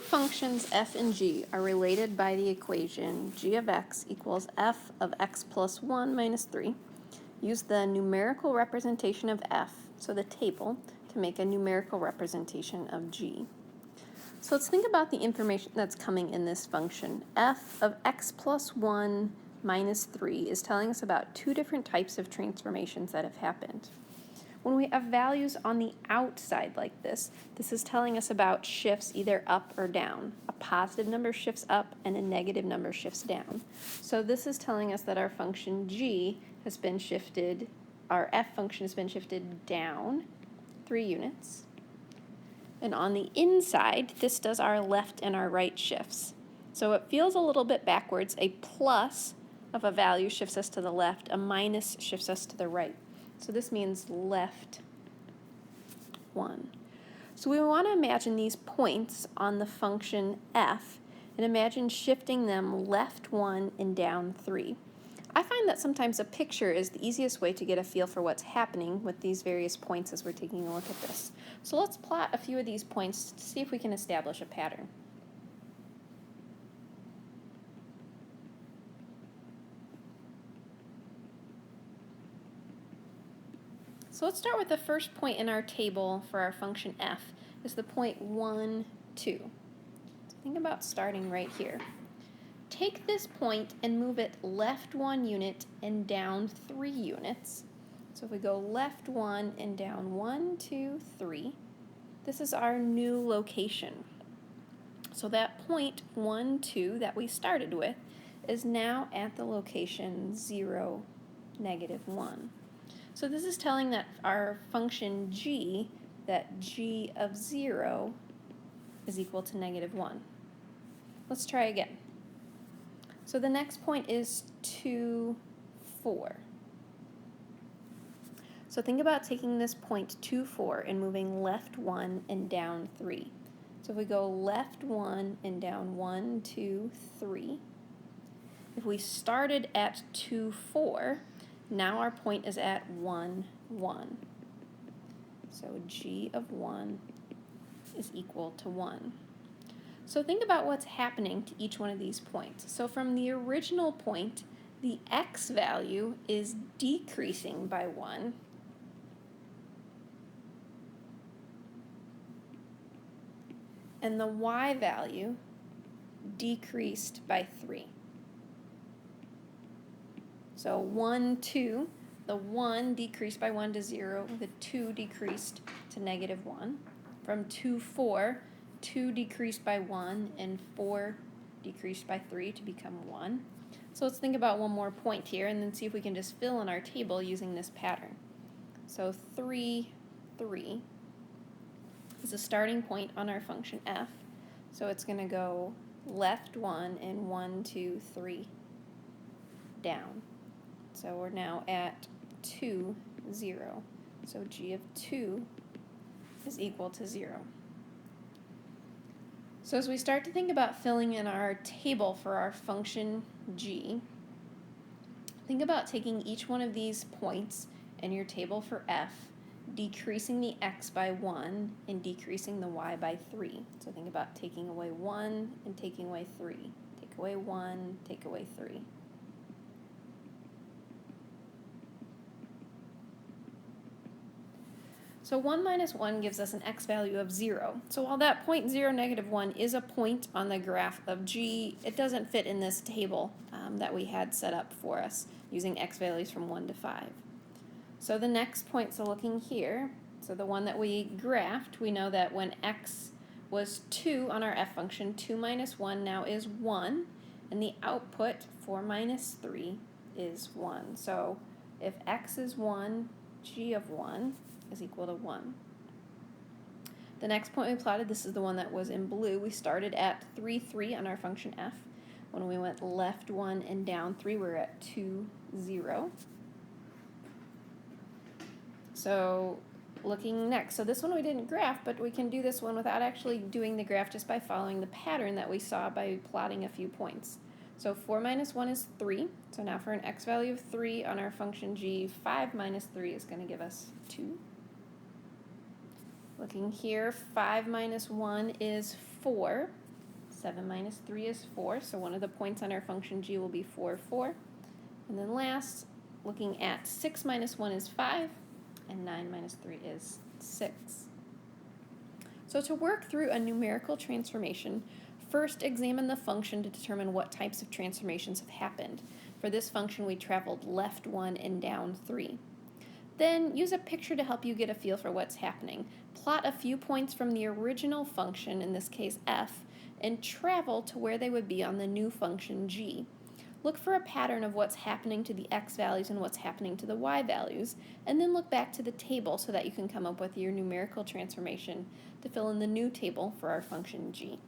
functions f and g are related by the equation g of x equals f of x plus 1 minus 3, use the numerical representation of f, so the table, to make a numerical representation of g. So let's think about the information that's coming in this function. F of x plus 1 minus 3 is telling us about two different types of transformations that have happened. When we have values on the outside like this is telling us about shifts either up or down. A positive number shifts up and a negative number shifts down. So this is telling us that our function g has been shifted, our f function has been shifted down 3 units. And on the inside, this does our left and our right shifts. So it feels a little bit backwards. A plus of a value shifts us to the left, a minus shifts us to the right. So this means left 1. So we want to imagine these points on the function f and imagine shifting them left 1 and down 3. I find that sometimes a picture is the easiest way to get a feel for what's happening with these various points as we're taking a look at this. So let's plot a few of these points to see if we can establish a pattern. So let's start with the first point in our table for our function f, is the point 1, 2. So think about starting right here. Take this point and move it left 1 unit and down 3 units. So if we go left 1 and down 1, 2, 3, this is our new location. So that point 1, 2 that we started with is now at the location 0, negative 1. So this is telling that our function g, that g of 0 is equal to negative 1. Let's try again. So the next point is 2, 4. So think about taking this point 2, 4 and moving left 1 and down 3. So if we go left 1 and down 1, 2, 3, if we started at 2, 4, now our point is at 1, 1. So g of 1 is equal to 1. So think about what's happening to each one of these points. So from the original point, the x value is decreasing by 1. And the y value decreased by 3. So 1, 2, the 1 decreased by 1 to 0, the 2 decreased to negative 1. From 2, 4, 2 decreased by 1, and 4 decreased by 3 to become 1. So let's think about one more point here and then see if we can just fill in our table using this pattern. So 3, 3 is a starting point on our function f. So it's going to go left 1 and 1, 2, 3 down. So we're now at 2, 0. So g of 2 is equal to 0. So as we start to think about filling in our table for our function g, think about taking each one of these points in your table for f, decreasing the x by 1 and decreasing the y by 3. So think about taking away 1 and taking away 3. Take away 1, take away 3. So 1 minus 1 gives us an x value of 0. So while that point 0, negative 1 is a point on the graph of g, it doesn't fit in this table that we had set up for us using x values from 1 to 5. So the next point, so looking here, so the one that we graphed, we know that when x was 2 on our f function, 2 minus 1 now is 1, and the output, 4 minus 3, is 1. So if x is 1, g of 1 is equal to 1. The next point we plotted, this is the one that was in blue. We started at 3, 3 on our function f. When we went left 1 and down 3, we're at 2, 0. So looking next, so this one we didn't graph, but we can do this one without actually doing the graph, just by following the pattern that we saw by plotting a few points. So 4 minus 1 is 3. So now for an x value of 3 on our function g, 5 minus 3 is going to give us 2. Looking here, 5 minus 1 is 4. 7 minus 3 is 4, so one of the points on our function g will be 4, 4. And then last, looking at 6 minus 1 is 5, and 9 minus 3 is 6. So to work through a numerical transformation, first examine the function to determine what types of transformations have happened. For this function, we traveled left 1 and down 3. Then use a picture to help you get a feel for what's happening. Plot a few points from the original function, in this case f, and travel to where they would be on the new function g. Look for a pattern of what's happening to the x values and what's happening to the y values, and then look back to the table so that you can come up with your numerical transformation to fill in the new table for our function g.